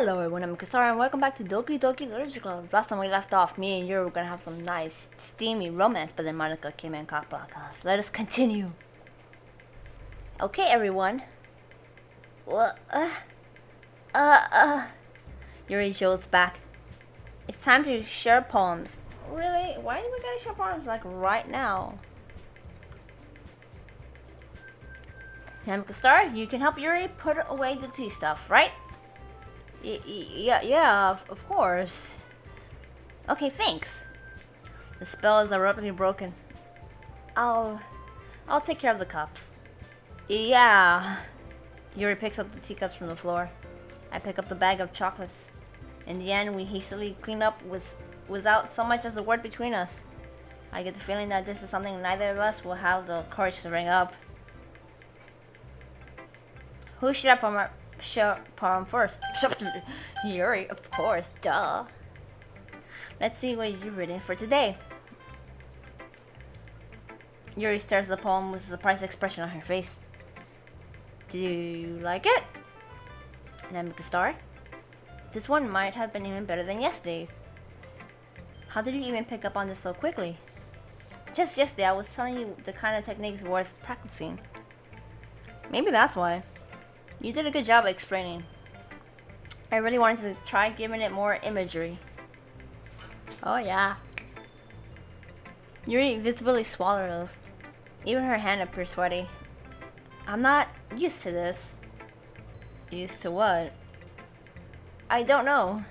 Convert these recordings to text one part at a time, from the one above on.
Hello everyone, I'm Kasara and welcome back to Doki Doki Literature Club. Last time we left off, me and Yuri were gonna have some nice, steamy romance, but then Monika came in and cockblocked us. Let us continue. Okay everyone. Yuri jolts back. It's time to share poems. Really? Why do we gotta share poems like right now? Namika, you can help Yuri put away the tea stuff, right? Yeah, of course. Okay, thanks. The spell is abruptly broken. I'll take care of the cups. Yeah. Yuri picks up the teacups from the floor. I pick up the bag of chocolates. In the end, we hastily clean up without so much as a word between us. I get the feeling that this is something neither of us will have the courage to bring up. Who should I poem first? Yuri, of course, duh. Let's see what you've written for today. Yuri stares at the poem with a surprised expression on her face. Do you like it? Namika, this one might have been even better than yesterday's. How did you even pick up on this so quickly? Just yesterday I was telling you the kind of techniques worth practicing. Maybe that's why. You did a good job explaining. I really wanted to try giving it more imagery. Oh yeah. Yuri visibly swallows. Even her hand appears sweaty. I'm not used to this. Used to what? I don't know.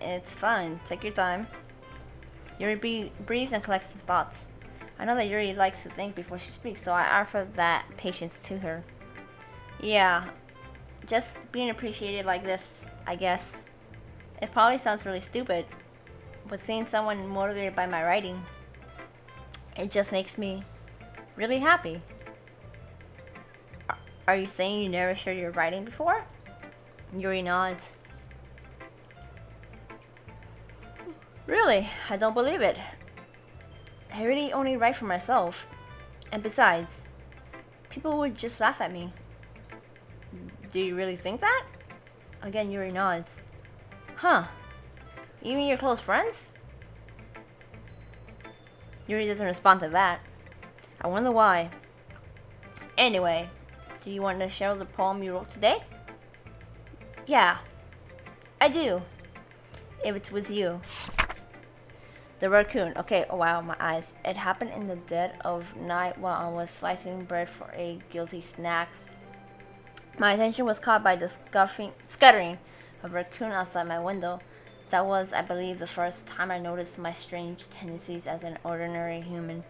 It's fine. Take your time. Yuri breathes and collects her thoughts. I know that Yuri likes to think before she speaks, so I offer that patience to her. Yeah, just being appreciated like this, I guess. It probably sounds really stupid, but seeing someone motivated by my writing, it just makes me really happy. Are you saying you never shared your writing before? Yuri nods. Really? I don't believe it. I really only write for myself. And besides, people would just laugh at me. Do you really think that? Again, Yuri nods. Huh. Even your close friends? Yuri doesn't respond to that. I wonder why. Anyway, do you want to share the poem you wrote today? Yeah, I do. If it's with you. The raccoon. Okay, oh wow, my eyes. It happened in the dead of night while I was slicing bread for a guilty snack. My attention was caught by the scuttering of a raccoon outside my window. That was, I believe, the first time I noticed my strange tendencies as an ordinary human.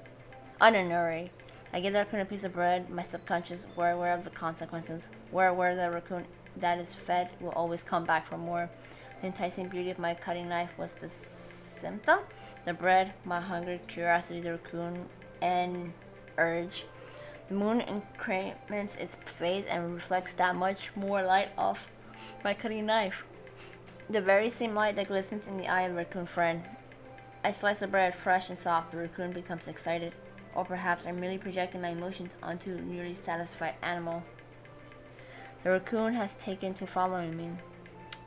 Unordinary. I gave the raccoon a piece of bread. My subconscious were aware of the consequences. We're aware that a raccoon that is fed will always come back for more. The enticing beauty of my cutting knife was the symptom. The bread, my hunger, curiosity, the raccoon, and urge. The moon increments its phase and reflects that much more light off my cutting knife. The very same light that glistens in the eye of the raccoon friend. I slice the bread fresh and soft. The raccoon becomes excited. Or perhaps I'm merely projecting my emotions onto a newly satisfied animal. The raccoon has taken to following me.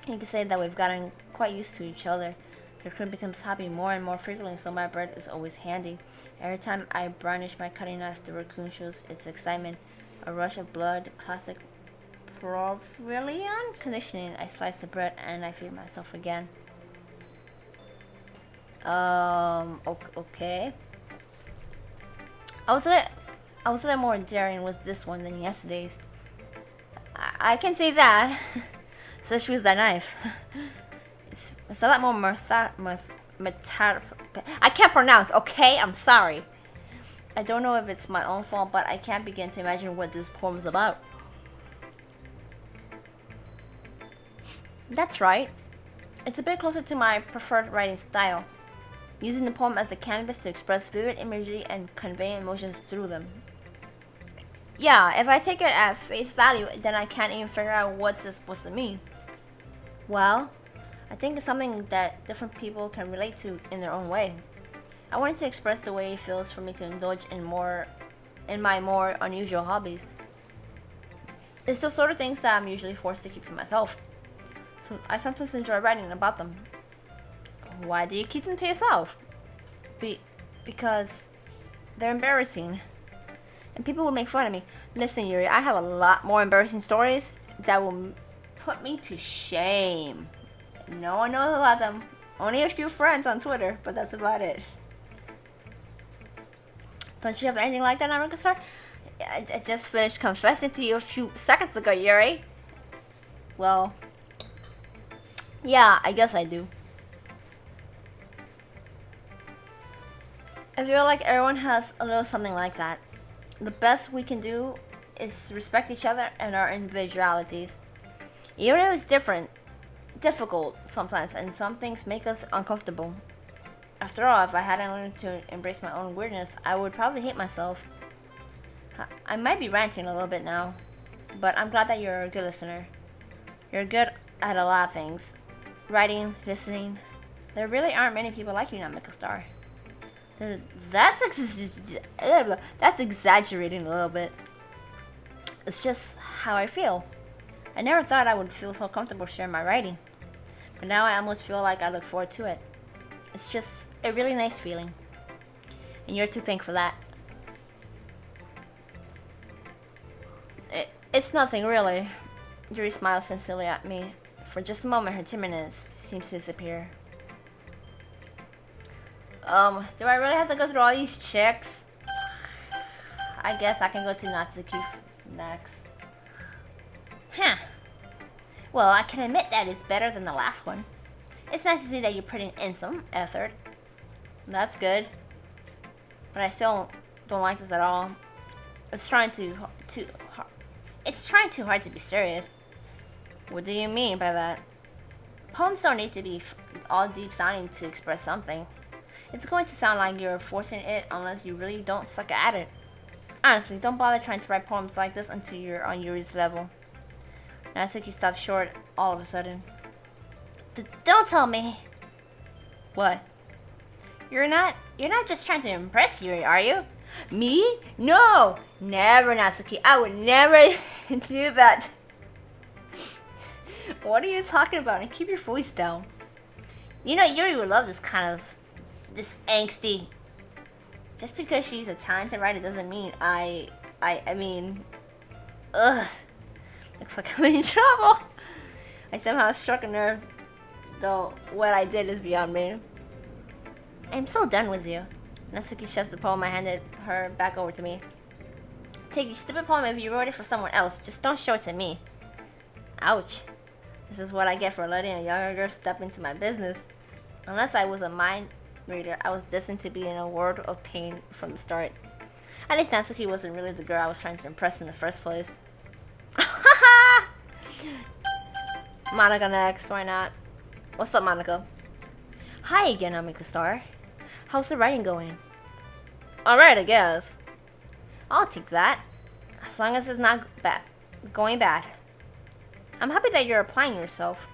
You could say that we've gotten quite used to each other. The raccoon becomes happy more and more frequently, so my bread is always handy. Every time I brandish my cutting knife, the raccoon shows its excitement. A rush of blood, classic Provilian conditioning. I slice the bread and I feed myself again. Okay. I was a little more daring with this one than yesterday's. I can say that, especially with that knife. It's a lot more I can't pronounce, okay? I'm sorry. I don't know if it's my own fault, but I can't begin to imagine what this poem is about. That's right. It's a bit closer to my preferred writing style, using the poem as a canvas to express vivid imagery and convey emotions through them. Yeah, if I take it at face value, then I can't even figure out what's this supposed to mean. Well, I think it's something that different people can relate to in their own way. I wanted to express the way it feels for me to indulge in my more unusual hobbies. It's those sort of things that I'm usually forced to keep to myself. so I sometimes enjoy writing about them. Why do you keep them to yourself? Because they're embarrassing. And people will make fun of me. Listen, Yuri, I have a lot more embarrassing stories that will put me to shame. No one knows about them. Only a few friends on Twitter, but that's about it. Don't you have anything like that, Monika Star? I just finished confessing to you a few seconds ago, Yuri. Well, yeah, I guess I do. I feel like everyone has a little something like that. The best we can do is respect each other and our individualities. Even if it's difficult sometimes, and some things make us uncomfortable. After all, if I hadn't learned to embrace my own weirdness, I would probably hate myself. I might be ranting a little bit now, but I'm glad that you're a good listener. You're good at a lot of things. Writing, listening. There really aren't many people like you, Monika Star. That's exaggerating a little bit. It's just how I feel. I never thought I would feel so comfortable sharing my writing, but now I almost feel like I look forward to it. It's just a really nice feeling, and you're to thank for that. It's nothing really. Yuri smiles sincerely at me. For just a moment, her timidness seems to disappear. Do I really have to go through all these chicks? I guess I can go to Natsuki next. Huh. Well, I can admit that it's better than the last one. It's nice to see that you're putting in some effort. That's good. But I still don't like this at all. It's trying too hard to be serious. What do you mean by that? Poems don't need to be all deep sounding to express something. It's going to sound like you're forcing it unless you really don't suck at it. Honestly, don't bother trying to write poems like this until you're on Yuri's level. Natsuki stopped short all of a sudden. Don't tell me. What? You're not just trying to impress Yuri, are you? Me? No! Never, Natsuki. I would never do that. What are you talking about? And keep your voice down. You know, Yuri would love this angsty. Just because she's a talented writer doesn't mean I mean, ugh. Looks like I'm in trouble. I somehow struck a nerve, though what I did is beyond me. I'm so done with you. Natsuki shoves the poem I handed her back over to me. Take your stupid poem if you wrote it for someone else. Just don't show it to me. Ouch. This is what I get for letting a younger girl step into my business. Unless I was a mind reader, I was destined to be in a world of pain from the start. At least Natsuki wasn't really the girl I was trying to impress in the first place. Monika next, why not? What's up, Monika? Hi again, Monika Star. How's the writing going? Alright, I guess. I'll take that. As long as it's not going bad. I'm happy that you're applying yourself.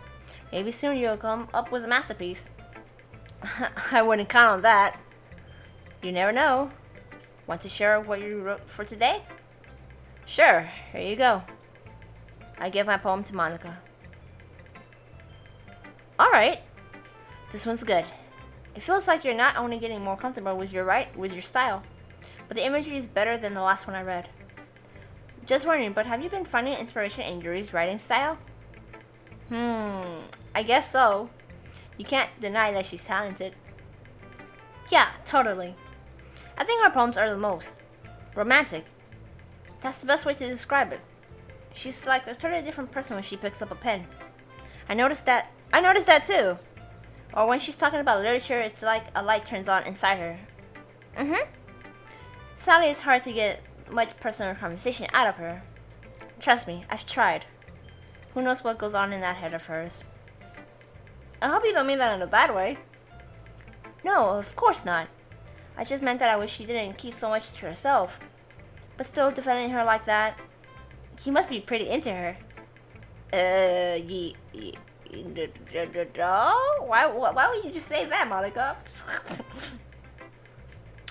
Maybe soon you'll come up with a masterpiece. I wouldn't count on that. You never know. Want to share what you wrote for today? Sure, here you go. I give my poem to Monika. Alright. This one's good. It feels like you're not only getting more comfortable with your style, but the imagery is better than the last one I read. Just wondering, but have you been finding inspiration in Yuri's writing style? I guess so. You can't deny that she's talented. Yeah, totally. I think her poems are the most romantic. That's the best way to describe it. She's like a totally different person when she picks up a pen. I noticed that too. Or when she's talking about literature, it's like a light turns on inside her. Sadly, it's hard to get much personal conversation out of her. Trust me, I've tried. Who knows what goes on in that head of hers. I hope you don't mean that in a bad way. No, of course not. I just meant that I wish she didn't keep so much to herself. But still, defending her like that, he must be pretty into her. Why would you just say that, Monika?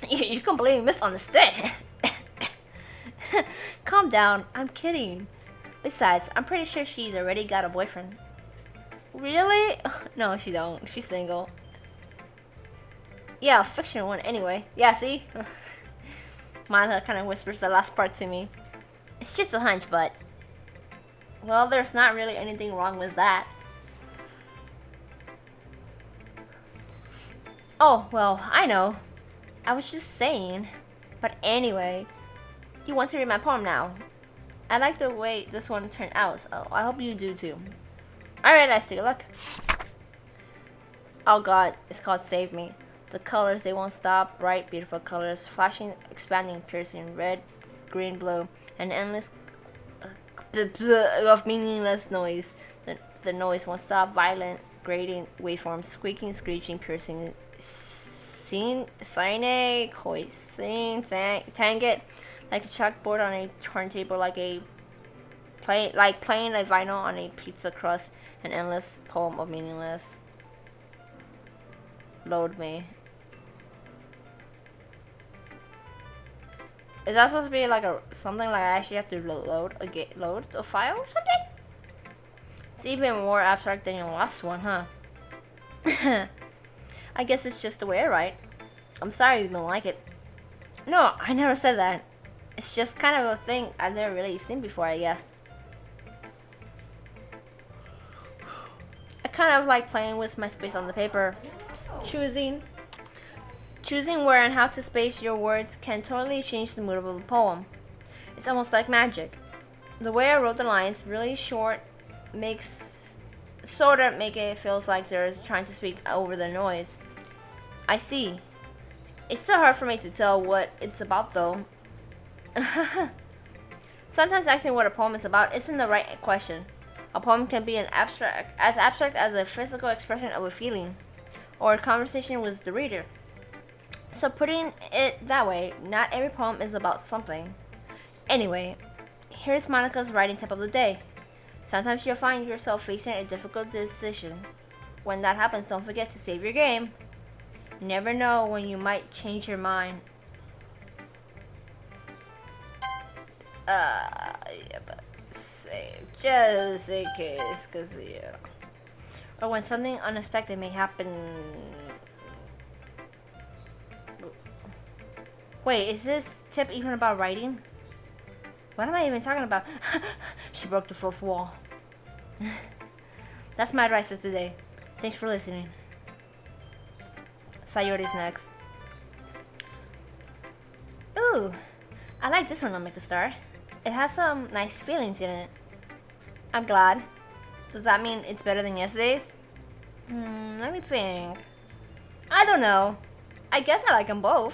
You completely misunderstood. Calm down, I'm kidding. Besides, I'm pretty sure she's already got a boyfriend. Really? No, she don't. She's single. Yeah, fictional one anyway. Yeah, see? Monika kind of whispers the last part to me. It's just a hunch, but... Well, there's not really anything wrong with that. Oh, well, I know. I was just saying. But anyway, you want to read my poem now? I like the way this one turned out, so I hope you do too. Alright, let's take a look. Oh god, it's called Save Me. The colors, they won't stop. Bright, beautiful colors. Flashing, expanding, piercing. Red, green, blue. An endless of meaningless noise. The noise won't stop. Violent, grating, waveforms. Squeaking, screeching, piercing. Sine, hoisting, tangent. Like a chalkboard on a turntable. Like playing a vinyl on a pizza crust. An endless poem of meaningless. Load me. Is that supposed to be like something like I actually have to load a file or something? It's even more abstract than your last one, huh? I guess it's just the way I write. I'm sorry you don't like it. No, I never said that. It's just kind of a thing I've never really seen before, I guess. I kind of like playing with my space on the paper. Choosing where and how to space your words can totally change the mood of a poem. It's almost like magic. The way I wrote the lines, really short, sort of make it feels like they're trying to speak over the noise. I see. It's so hard for me to tell what it's about though. Sometimes asking what a poem is about isn't the right question. A poem can be as abstract as a physical expression of a feeling, or a conversation with the reader. So putting it that way, not every poem is about something. Anyway, here's Monika's writing tip of the day. Sometimes you'll find yourself facing a difficult decision. When that happens, don't forget to save your game. You never know when you might change your mind. Yeah, but save just in case, cause yeah. Or when something unexpected may happen. Wait, is this tip even about writing? What am I even talking about? She broke the fourth wall. That's my advice for today. Thanks for listening. Sayori's next. Ooh, I like this one on Make a Star. It has some nice feelings in it. I'm glad. Does that mean it's better than yesterday's? Let me think. I don't know. I guess I like them both.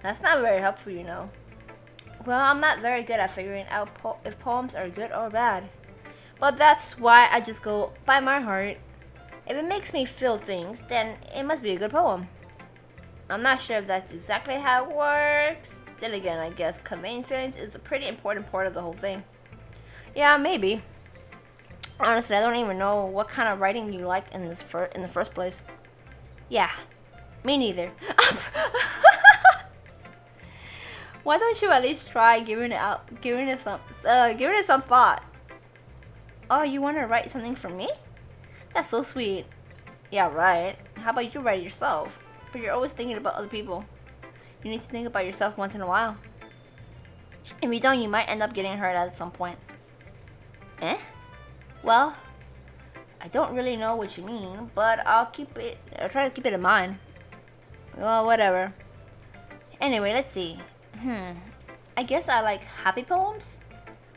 That's not very helpful, you know. Well, I'm not very good at figuring out if poems are good or bad. But that's why I just go by my heart. If it makes me feel things, then it must be a good poem. I'm not sure if that's exactly how it works. Then again, I guess conveying feelings is a pretty important part of the whole thing. Yeah, maybe. Honestly, I don't even know what kind of writing you like in the first place. Yeah, me neither. Why don't you at least try giving it some thought? Oh, you want to write something for me? That's so sweet. Yeah, right. How about you write it yourself? But you're always thinking about other people. You need to think about yourself once in a while. If you don't, you might end up getting hurt at some point. Eh? Well, I don't really know what you mean, but I'll try to keep it in mind. Well, whatever. Anyway, let's see. I guess I like happy poems?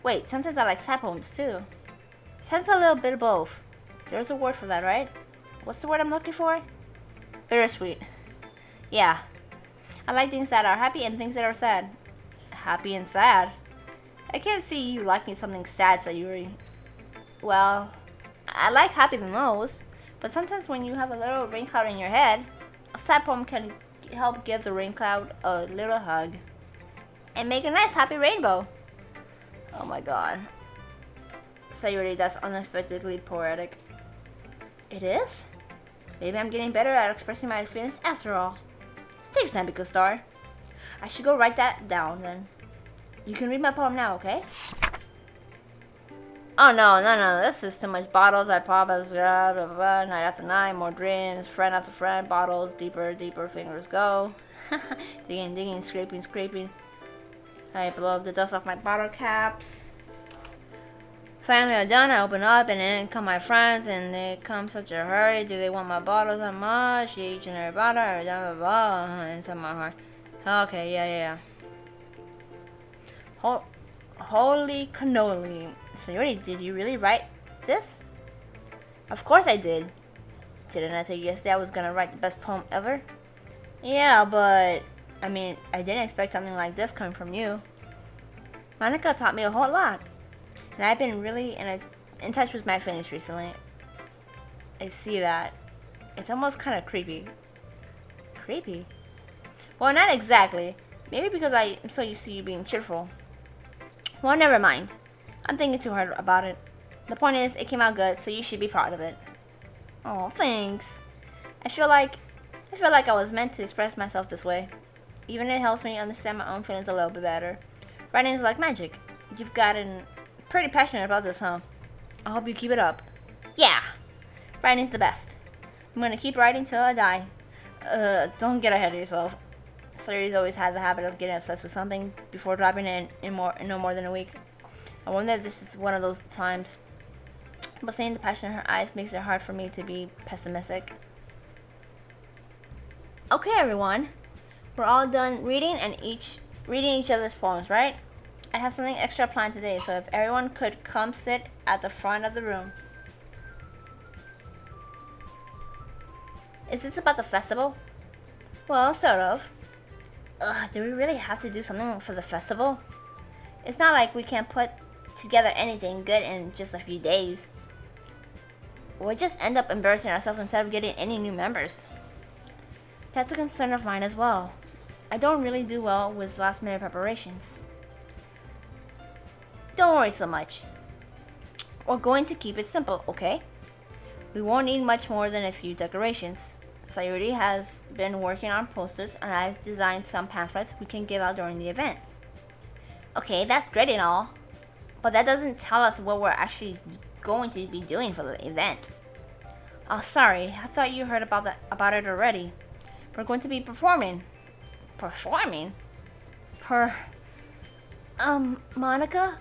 Wait, sometimes I like sad poems too. Sounds a little bit of both. There's a word for that, right? What's the word I'm looking for? Bittersweet. Yeah. I like things that are happy and things that are sad. Happy and sad? I can't see you liking something sad, Sayori. Well, I like happy the most, but sometimes when you have a little rain cloud in your head, a sad poem can help give the rain cloud a little hug and make a nice happy rainbow. Oh my god. Sayori, that's unexpectedly poetic. It is? Maybe I'm getting better at expressing my feelings after all. Thanks, Namiko Star. I should go write that down then. You can read my poem now, okay? Oh no, this is too much bottles. I pop as blah, blah, blah, night after night, more drinks, friend after friend, bottles, deeper, fingers go. Digging, scraping. I blow up the dust off my bottle caps. Finally I'm done, I open up and in come my friends and they come such a hurry. Do they want my bottles that much? Each and every bottle, or blah blah blah inside my heart. Okay, yeah. Holy cannoli. Sayori, did you really write this? Of course I did. Didn't I say yesterday I was gonna write the best poem ever? Yeah, but I mean, I didn't expect something like this coming from you. Monika taught me a whole lot. And I've been really in touch with my feelings recently. I see that. It's almost kind of creepy. Creepy? Well, not exactly. Maybe because I am so used to you being cheerful. Well, never mind. I'm thinking too hard about it. The point is, it came out good, so you should be proud of it. Oh, thanks. I feel like I was meant to express myself this way. Even it helps me understand my own feelings a little bit better. Writing is like magic. You've gotten pretty passionate about this, huh? I hope you keep it up. Yeah. Writing's the best. I'm gonna keep writing till I die. Don't get ahead of yourself. Sayori's always had the habit of getting obsessed with something before dropping it in no more than a week. I wonder if this is one of those times. But seeing the passion in her eyes makes it hard for me to be pessimistic. Okay, everyone. We're all done reading each other's poems, right? I have something extra planned today, so if everyone could come sit at the front of the room. Is this about the festival? Well, sort of. Ugh, do we really have to do something for the festival? It's not like we can put together anything good in just a few days. We'll just end up embarrassing ourselves instead of getting any new members. That's a concern of mine as well. I don't really do well with last minute preparations. Don't worry so much. We're going to keep it simple, okay? We won't need much more than a few decorations. Sayori has been working on posters and I've designed some pamphlets we can give out during the event. Okay, that's great and all, but that doesn't tell us what we're actually going to be doing for the event. Oh, sorry, I thought you heard about it already. We're going to be performing. Performing? Monika?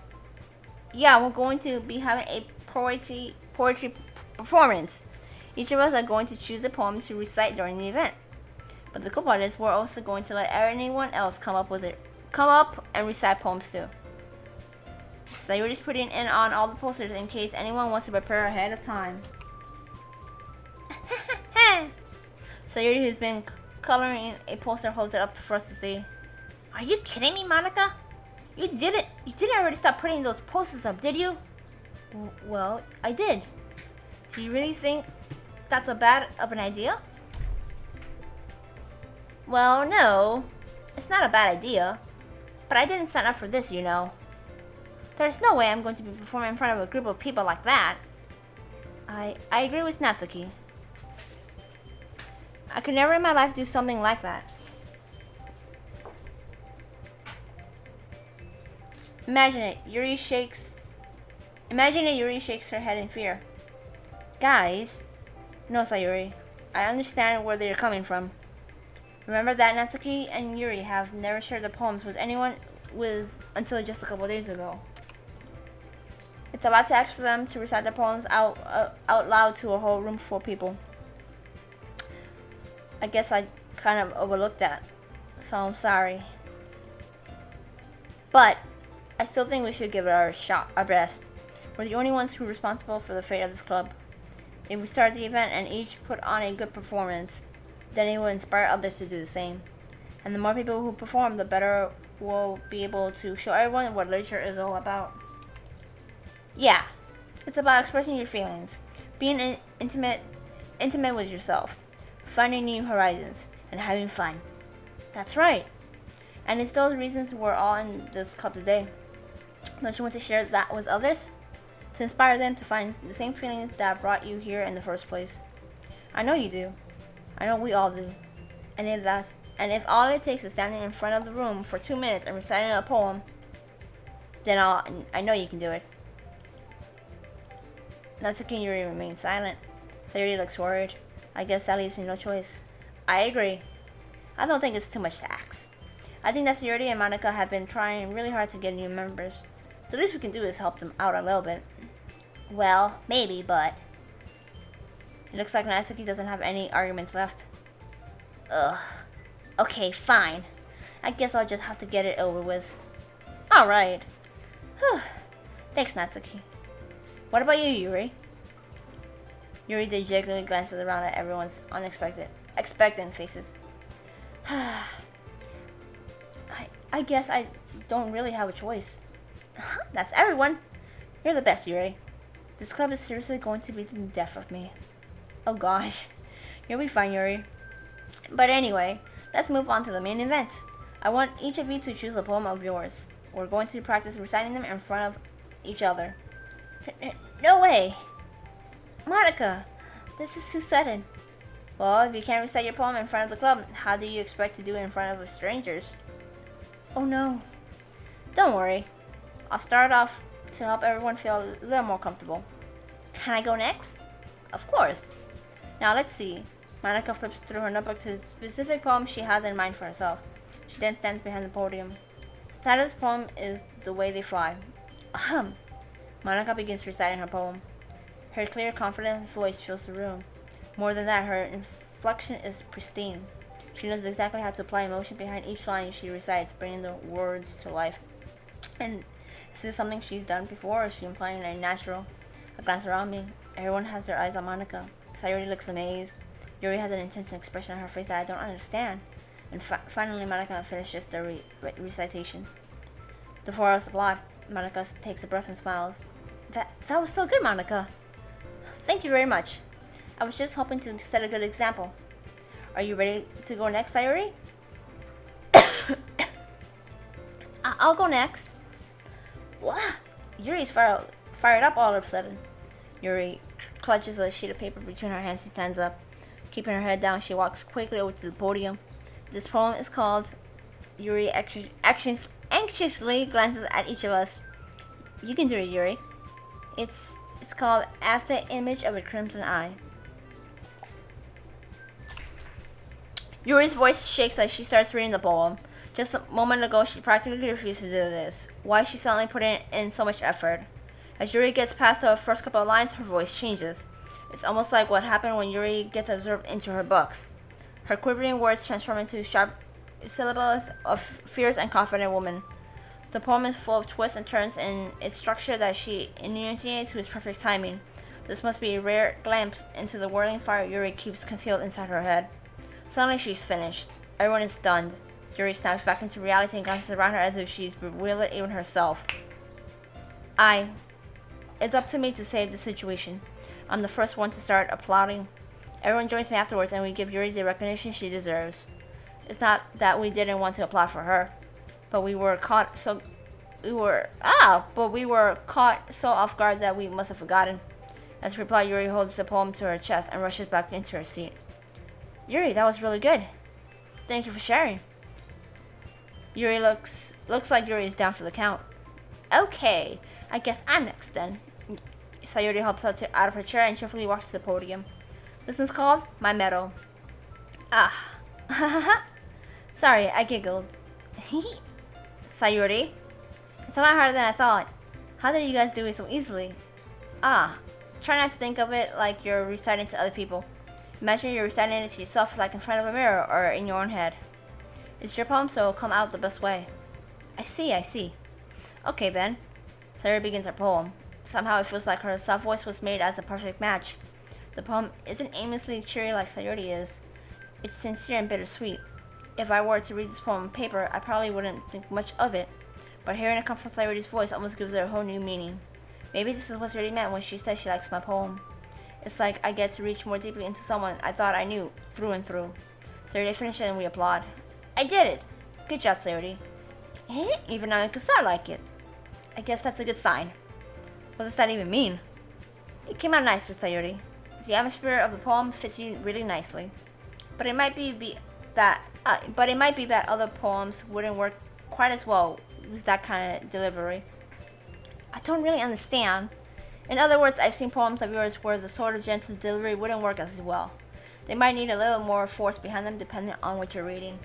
Yeah, we're going to be having a poetry performance. Each of us are going to choose a poem to recite during the event. But the cool part is we're also going to let anyone else come up and recite poems too. Sayori's putting in on all the posters in case anyone wants to prepare ahead of time. Sayori, who's been coloring a poster, holds it up for us to see. Are you kidding me, Monika? You didn't already stop putting those posters up, did you? Well, I did. Do you really think that's a bad of an idea? Well, no. It's not a bad idea. But I didn't sign up for this, you know. There's no way I'm going to be performing in front of a group of people like that. I agree with Natsuki. I could never in my life do something like that. Imagine it, Yuri shakes her head in fear. Guys, no, Sayori. I understand where they're coming from. Remember that Natsuki and Yuri have never shared their poems with anyone until just a couple days ago. It's a lot to ask for them to recite their poems out loud to a whole room full of people. I guess I kind of overlooked that, so I'm sorry. But I still think we should give it our best. We're the only ones who are responsible for the fate of this club. If we start the event and each put on a good performance, then it will inspire others to do the same. And the more people who perform, the better we'll be able to show everyone what literature is all about. Yeah, it's about expressing your feelings, being intimate with yourself, finding new horizons, and having fun. That's right. And it's those reasons we're all in this club today. Don't you want to share that with others? To inspire them to find the same feelings that brought you here in the first place. I know you do. I know we all do. And if all it takes is standing in front of the room for 2 minutes and reciting a poem, then I know you can do it. Natsuki and Yuri remain silent. Sayori looks worried. I guess that leaves me no choice. I agree. I don't think it's too much to ask. I think that Sayori and Monika have been trying really hard to get new members. The least we can do is help them out a little bit. Well, maybe, but... It looks like Natsuki doesn't have any arguments left. Ugh. Okay, fine. I guess I'll just have to get it over with. Alright. Whew. Thanks, Natsuki. What about you, Yuri? Yuri dejectedly glances around at everyone's expectant faces. I guess I don't really have a choice. That's everyone. You're the best, Yuri. This club is seriously going to be the death of me. Oh gosh. You'll be fine, Yuri. But anyway, let's move on to the main event. I want each of you to choose a poem of yours. We're going to practice reciting them in front of each other. No way! Monika, this is too sudden. Well, if you can't recite your poem in front of the club, how do you expect to do it in front of strangers? Oh no. Don't worry. I'll start off to help everyone feel a little more comfortable. Can I go next? Of course. Now let's see. Monika flips through her notebook to the specific poem she has in mind for herself. She then stands behind the podium. The title of this poem is The Way They Fly. Ahem. Monika begins reciting her poem. Her clear, confident voice fills the room. More than that, her inflection is pristine. She knows exactly how to apply emotion behind each line she recites, bringing the words to life. And is this something she's done before, or is she implying a natural? I glance around me. Everyone has their eyes on Monika. Sayori looks amazed. Yuri has an intense expression on her face that I don't understand. And finally, Monika finishes the recitation. The 4 hours applaud. Monika takes a breath and smiles. That was so good, Monika. Thank you very much. I was just hoping to set a good example. Are you ready to go next, Sayori? I'll go next. What? Yuri's fired up all of a sudden. Yuri clutches a sheet of paper between her hands and stands up. Keeping her head down, she walks quickly over to the podium. This poem is called... Yuri anxiously glances at each of us. You can do it, Yuri. It's called After Image of a Crimson Eye. Yuri's voice shakes as she starts reading the poem. Just a moment ago, she practically refused to do this. Why is she suddenly putting in so much effort? As Yuri gets past the first couple of lines, her voice changes. It's almost like what happened when Yuri gets absorbed into her books. Her quivering words transform into sharp syllables of fierce and confident woman. The poem is full of twists and turns in its structure that she enunciates with perfect timing. This must be a rare glimpse into the whirling fire Yuri keeps concealed inside her head. Suddenly she's finished. Everyone is stunned. Yuri snaps back into reality and glances around her as if she's bewildered even herself. It's up to me to save the situation. I'm the first one to start applauding. Everyone joins me afterwards and we give Yuri the recognition she deserves. It's not that we didn't want to applaud for her, but we were caught so off guard that we must have forgotten. As we reply, Yuri holds the poem to her chest and rushes back into her seat. Yuri, that was really good. Thank you for sharing. Yuri looks like Yuri is down for the count. Okay, I guess I'm next then. Sayori hops out of her chair and cheerfully walks to the podium. This one's called My Medal. Sorry, I giggled. Sayori, it's a lot harder than I thought. How did you guys do it so easily? Try not to think of it like you're reciting to other people. Imagine you're reciting it to yourself, like in front of a mirror or in your own head. It's your poem, so it'll come out the best way. I see. Okay, then. Sayori begins her poem. Somehow it feels like her soft voice was made as a perfect match. The poem isn't aimlessly cheery like Sayori is. It's sincere and bittersweet. If I were to read this poem on paper, I probably wouldn't think much of it. But hearing it come from Sayori's voice almost gives it a whole new meaning. Maybe this is what Sayori meant when she said she likes my poem. It's like I get to reach more deeply into someone I thought I knew, through and through. Sayori finishes and we applaud. I did it! Good job, Sayori. Even I could start like it. I guess that's a good sign. What does that even mean? It came out nicely, Sayori. The atmosphere of the poem fits you really nicely. But it might be that other poems wouldn't work quite as well with that kind of delivery. I don't really understand. In other words, I've seen poems of yours where the sort of gentle delivery wouldn't work as well. They might need a little more force behind them depending on what you're reading.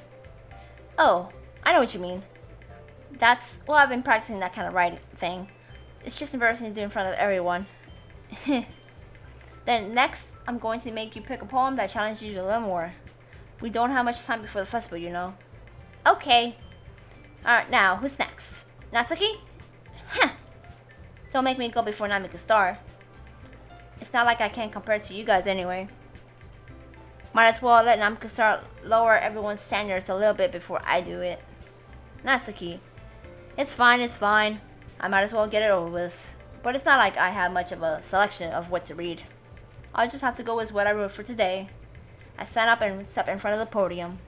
Oh, I know what you mean. Well, I've been practicing that kind of writing thing. It's just embarrassing to do in front of everyone. Then next, I'm going to make you pick a poem that challenges you a little more. We don't have much time before the festival, you know. Okay. Alright, now, who's next? Natsuki? Huh. Don't make me go before Namika's star. It's not like I can't compare to you guys anyway. Might as well let Namika star lower everyone's standards a little bit before I do it. Natsuki. It's fine. I might as well get it over with. But it's not like I have much of a selection of what to read. I'll just have to go with what I wrote for today. I stand up and step in front of the podium.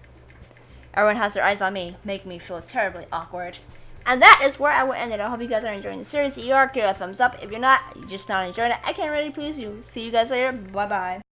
Everyone has their eyes on me, making me feel terribly awkward. And that is where I will end it. I hope you guys are enjoying the series. If you are, give it a thumbs up. If you're not, you're just not enjoying it, I can't really please you. See you guys later. Bye-bye.